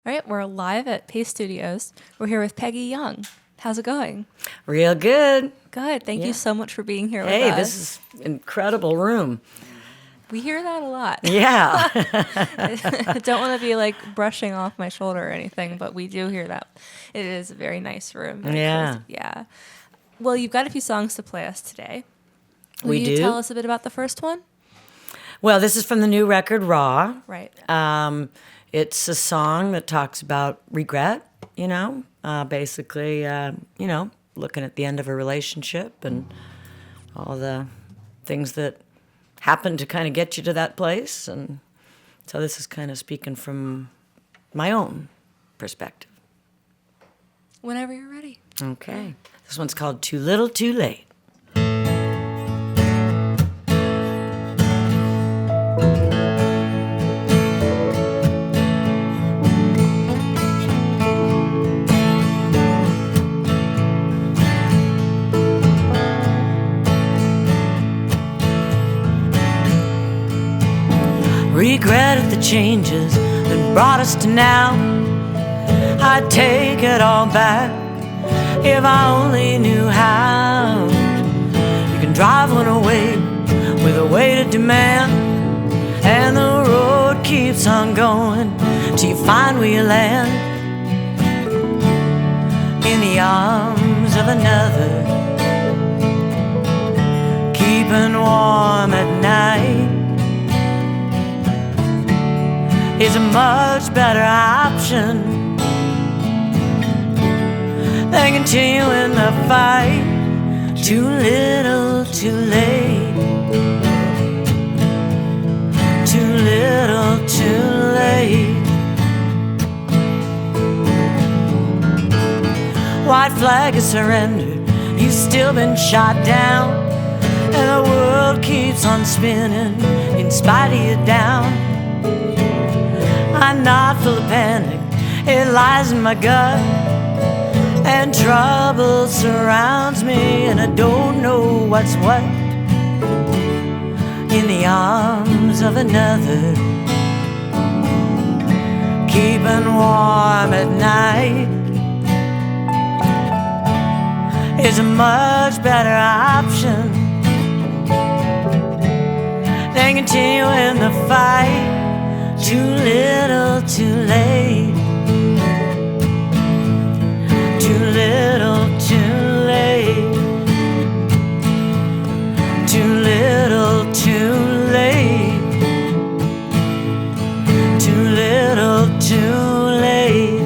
All right, we're live at Pace Studios. We're here with Peggy Young. How's it going? Real good. Good. Thank you so much for being here with Hey, us. this is incredible room. We hear that a lot. Yeah. I don't want to be like brushing off my shoulder or anything, but we do hear that. It is a very nice room. Very cozy. Yeah. Well, you've got a few songs to play us today. Will We you do. tell us a bit about the first one? Well, this is from the new record, Raw. Right. It's a song that talks about regret, basically, looking at the end of a relationship and all the things that happen to kind of get you to that place. And so this is kind of speaking from my own perspective. Whenever you're ready. Okay. This one's called Too Little, Too Late. Regretted the changes that brought us to now. I'd take it all back if I only knew how. You can drive one away with a weighted demand, and the road keeps on going till you find where you land. In the arms of another, keeping warm at night is a much better option than continuing the fight. Too little, too late. Too little, too late. White flag is surrendered. You've still been shot down, and the world keeps on spinning in spite of you down. I'm not full of panic, it lies in my gut, and trouble surrounds me, and I don't know what's what. In the arms of another, keeping warm at night is a much better option than continuing the fight. Too little, too late. Too little, too late. Too little, too late. Too little, too late.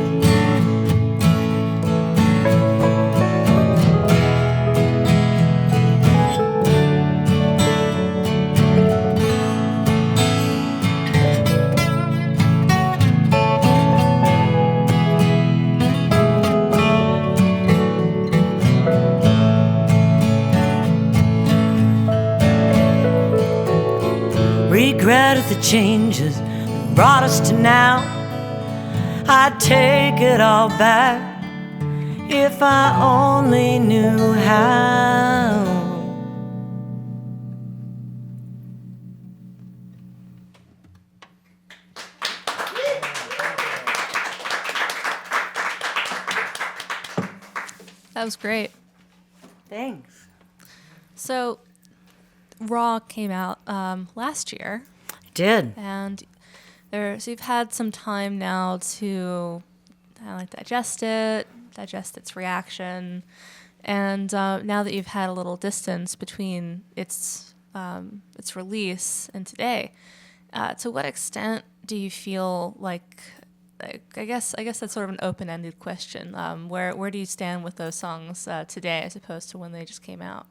Regretted the changes that brought us to now. I'd take it all back if I only knew how. That was great. Thanks. So, Raw came out last year. It did. And so you've had some time now to digest its reaction, and now that you've had a little distance between its release and today, to what extent do you feel like I guess that's sort of an open-ended question. Where do you stand with those songs today as opposed to when they just came out?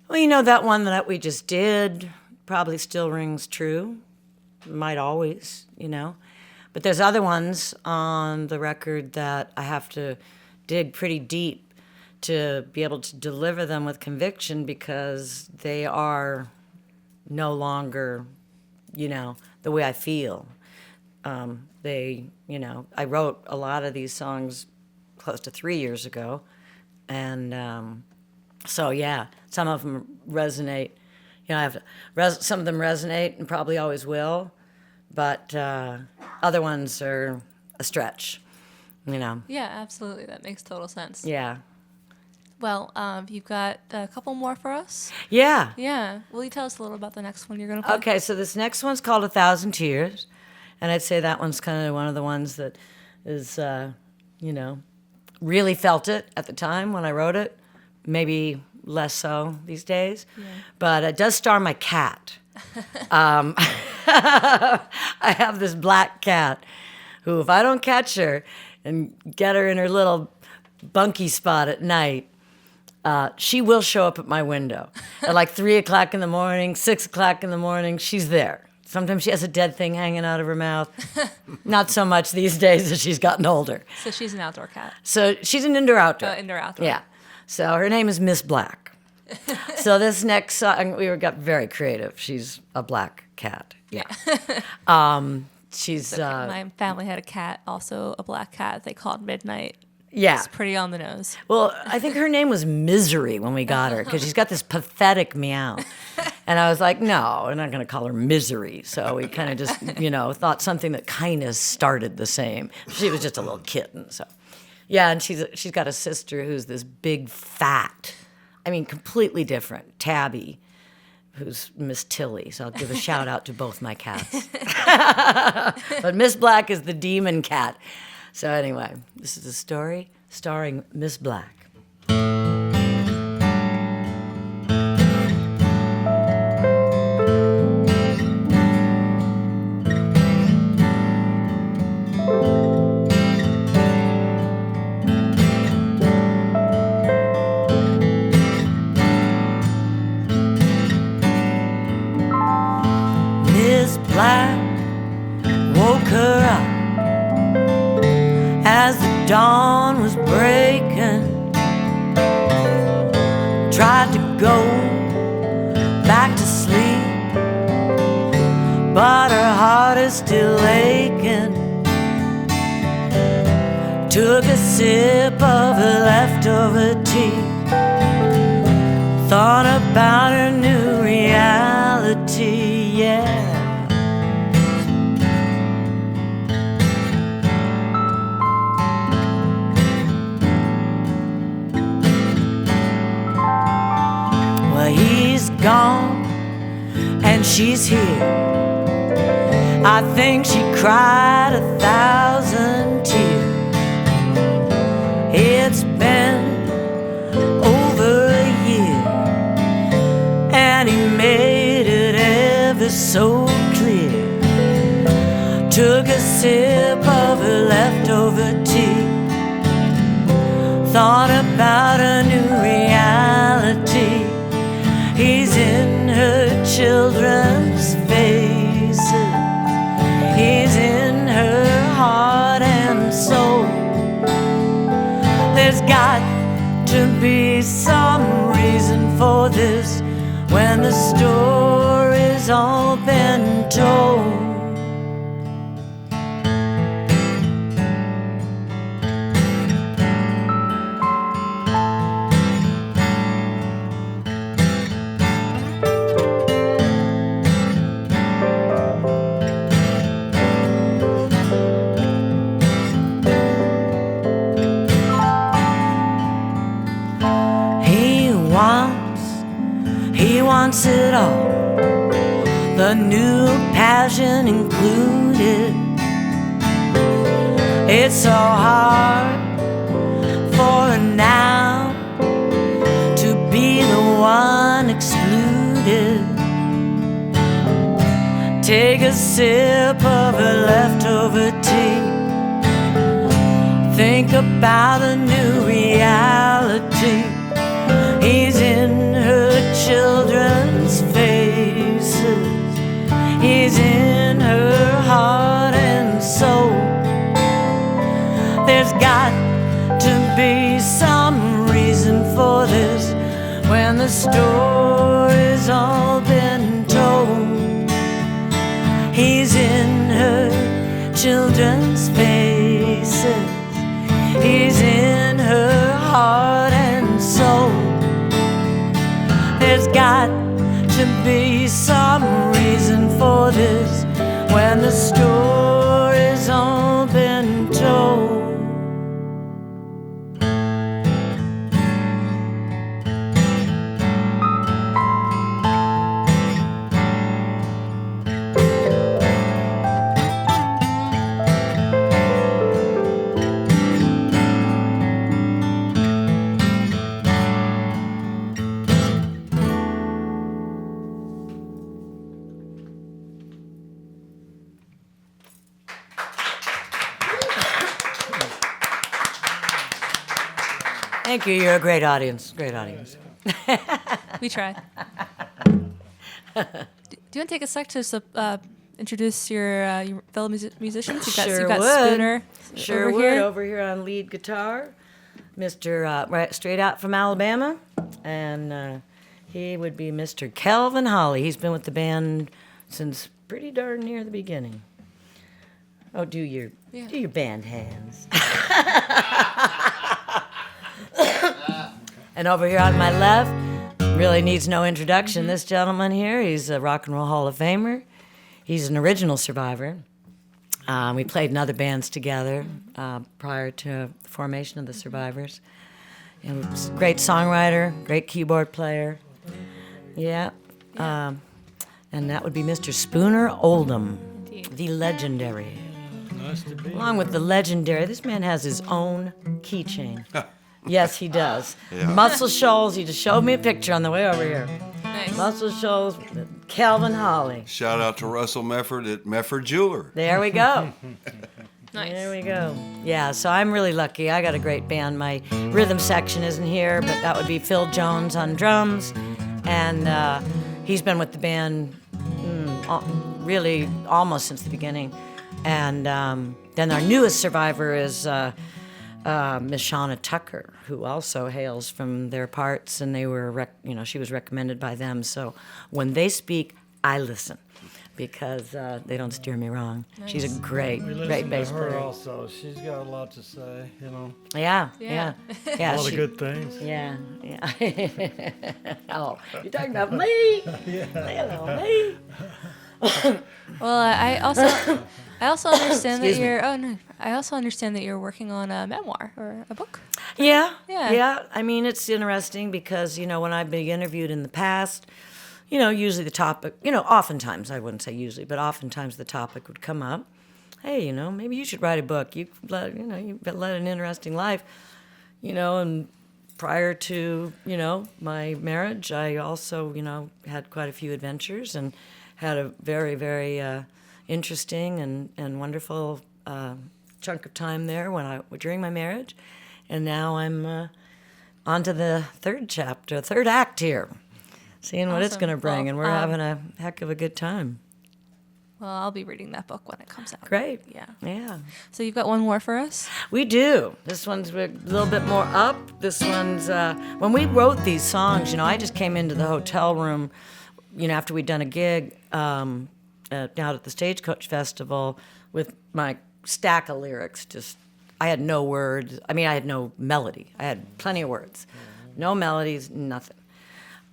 Well, that one that we just did probably still rings true. Might always, But there's other ones on the record that I have to dig pretty deep to be able to deliver them with conviction, because they are no longer, the way I feel. I wrote a lot of these songs close to 3 years ago, and so yeah, some of them resonate. I have to some of them resonate and probably always will, but other ones are a stretch, you know. Yeah, absolutely. That makes total sense. Yeah. Well, you've got a couple more for us? Yeah. Yeah. Will you tell us a little about the next one you're going to play? Okay, so this next one's called 1,000 Tears. And I'd say that one's kind of one of the ones that is, really felt it at the time when I wrote it. Maybe less so these days. Yeah. But it does star my cat. I have this black cat who, if I don't catch her and get her in her little bunkie spot at night, she will show up at my window at like 3 o'clock in the morning, 6 o'clock in the morning. She's there. Sometimes she has a dead thing hanging out of her mouth. Not so much these days as she's gotten older. So she's an outdoor cat. So she's an indoor-outdoor. Indoor-outdoor. Yeah. So her name is Miss Black. So this next song, got very creative. She's a black cat. Yeah. She's... my family had a cat, also a black cat they called Midnight. Yeah. It's pretty on the nose. Well, I think her name was Misery when we got her because she's got this pathetic meow. And I was like, no, we're not going to call her Misery. So we kind of just, thought something that kind of started the same. She was just a little kitten. So, yeah, and she's got a sister who's this big, fat, completely different, Tabby, who's Miss Tilly. So I'll give a shout out to both my cats. But Miss Black is the demon cat. So anyway, this is a story starring Miss Black. Miss Black woke her up as the dawn was breaking. Tried to go back to sleep, but her heart is still aching. Took a sip of her leftover tea, thought about her new reality, yeah. He's gone and she's here. I think she cried 1,000 tears. It's been over a year, and he made it ever so clear. Took a sip of her leftover tea, thought about a new reality. He's in her children's faces. He's in her heart and soul. There's got to be some reason for this when the story's all been told. He wants it all, the new passion included. It's so hard for her now to be the one excluded. Take a sip of her leftover tea, think about a new reality. He's in her children's faces. He's in her heart and soul. There's got to be some reason for this when the story's all been told. He's in her children's faces. He's in her heart and soul. There's got to be some reason for this when the story's Thank you. You're a great audience. Great audience. We try. Do you want to take a sec to introduce your fellow musicians? You've got Spooner Sure over would. here. Over here on lead guitar, Mr. Right straight out from Alabama, and he would be Mr. Kelvin Holly. He's been with the band since pretty darn near the beginning. Oh, do your band hands. And over here on my left, really needs no introduction. This gentleman here, he's a Rock and Roll Hall of Famer. He's an original survivor. We played in other bands together prior to the formation of the Survivors. And he was a great songwriter, great keyboard player. Yeah. And that would be Mr. Spooner Oldham, the legendary. Nice to be. Along with the legendary, this man has his own keychain. Yes, he does. Yeah. Muscle Shoals, he just showed me a picture on the way over here. Nice. Muscle Shoals, Calvin Holly. Shout out to Russell Mefford at Mefford Jeweler. There we go. Nice. There we go. Yeah, so I'm really lucky. I got a great band. My rhythm section isn't here, but that would be Phil Jones on drums. And he's been with the band really almost since the beginning. And then our newest survivor is Miss Shauna Tucker, who also hails from their parts, and they were, she was recommended by them. So when they speak, I listen because they don't steer me wrong. Nice. She's a great We bass listen to her player. also. She's got a lot to say, you know. Yeah. Yeah. Yeah, A lot she- of good things. Yeah, yeah. Oh, you're talking about me? Hello, me. Well, I also understand that Excuse me. you're. Oh no, I also understand that you're working on a memoir or a book. Yeah, Yeah. yeah. I mean, it's interesting because, when I've been interviewed in the past, usually the topic, oftentimes, I wouldn't say usually, but oftentimes the topic would come up. Hey, maybe you should write a book. You've led an interesting life, and prior to, my marriage, I also, had quite a few adventures and had a very, very interesting and wonderful chunk of time there during my marriage. And now I'm on to the third act here, seeing what it's Awesome. going to bring, Well, and we're having a heck of a good time. Well, I'll be reading that book when it comes out. Great. Yeah. Yeah. So you've got one more for us? We do. This one's a little bit more up. This one's, when we wrote these songs, I just came into the hotel room, after we'd done a gig down at the Stagecoach Festival with my stack of lyrics. I had no words. I mean, I had no melody. I had plenty of words. No melodies, nothing.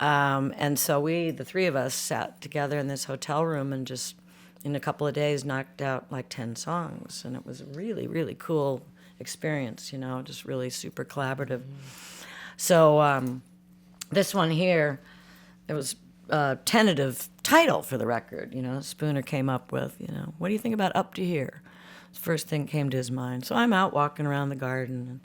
And so the three of us, sat together in this hotel room and just, in a couple of days, knocked out like 10 songs. And it was a really, really cool experience, just really super collaborative. So this one here, it was a tentative title for the record, Spooner came up with, what do you think about Up to Here? The first thing came to his mind. So I'm out walking around the garden, and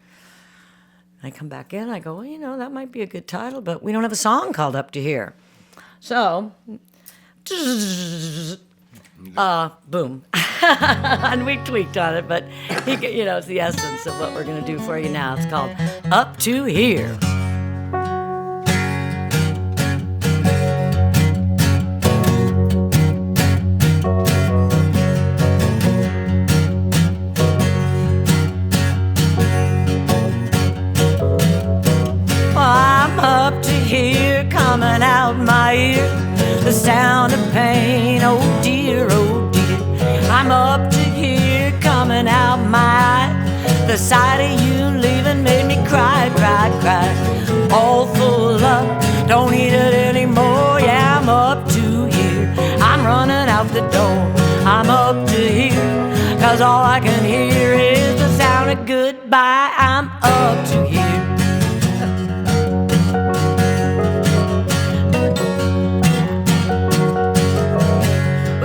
I come back in, I go, well, that might be a good title, but we don't have a song called Up to Here. So, boom. And we tweaked on it, but it's the essence of what we're going to do for you now. It's called Up to Here. I'm up to here, coming out my ear, the sound of pain, oh dear, oh dear. I'm up to here, coming out my eye, the sight of you leaving made me cry, cry, cry. All full up, don't need it anymore, yeah, I'm up to here, I'm running out the door. I'm up to here, 'cause all I can hear is the sound of goodbye. I'm up to here.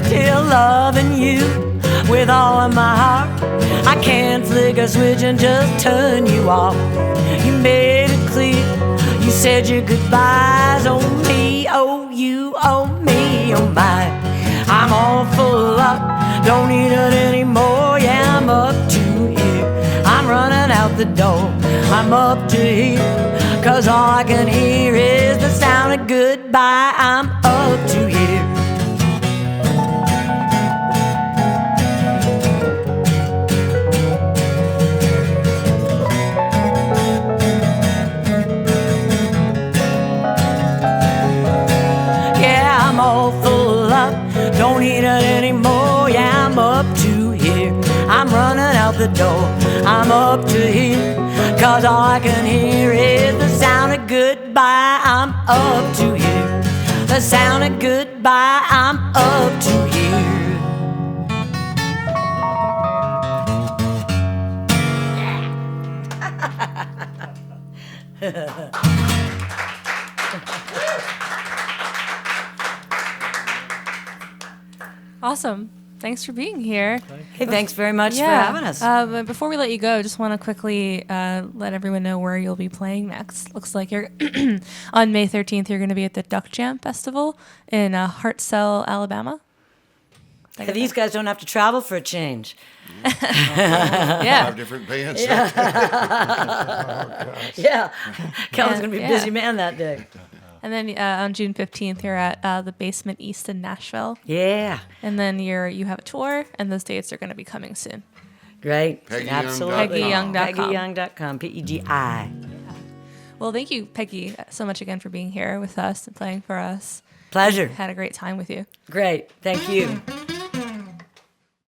Still loving you with all of my heart. I can't flick a switch and just turn you off. You made it clear, you said your goodbyes. Oh me, oh you, oh me, oh my. I'm all full up, don't need it anymore. Yeah, I'm up to here, I'm running out the door. I'm up to here. 'Cause all I can hear is the sound of goodbye. I'm up to here. Yeah, I'm all full up, don't need it anymore. Yeah, I'm up to here. I'm running out the door. I'm up to here. 'Cause all I can hear is the sound of goodbye. I'm up to here. The sound of goodbye. I'm up to here. Awesome. Thanks for being here. Hey, thanks very much for having us. But before we let you go, just want to quickly let everyone know where you'll be playing next. Looks like you're on May 13th. You're going to be at the Duck Jam Festival in Hartselle, Alabama. Hey, these guys don't have to travel for a change. Yeah. 5 different bands. Yeah. Kellen's going to be a Yeah. busy man that day. And then on June 15th, you're at the Basement East in Nashville. Yeah. And then you have a tour, and those dates are going to be coming soon. Great. PegiYoung.com. Absolutely. PegiYoung.com. PegiYoung.com. Pegi. Well, thank you, Peggy, so much again for being here with us and playing for us. Pleasure. Had a great time with you. Great. Thank you.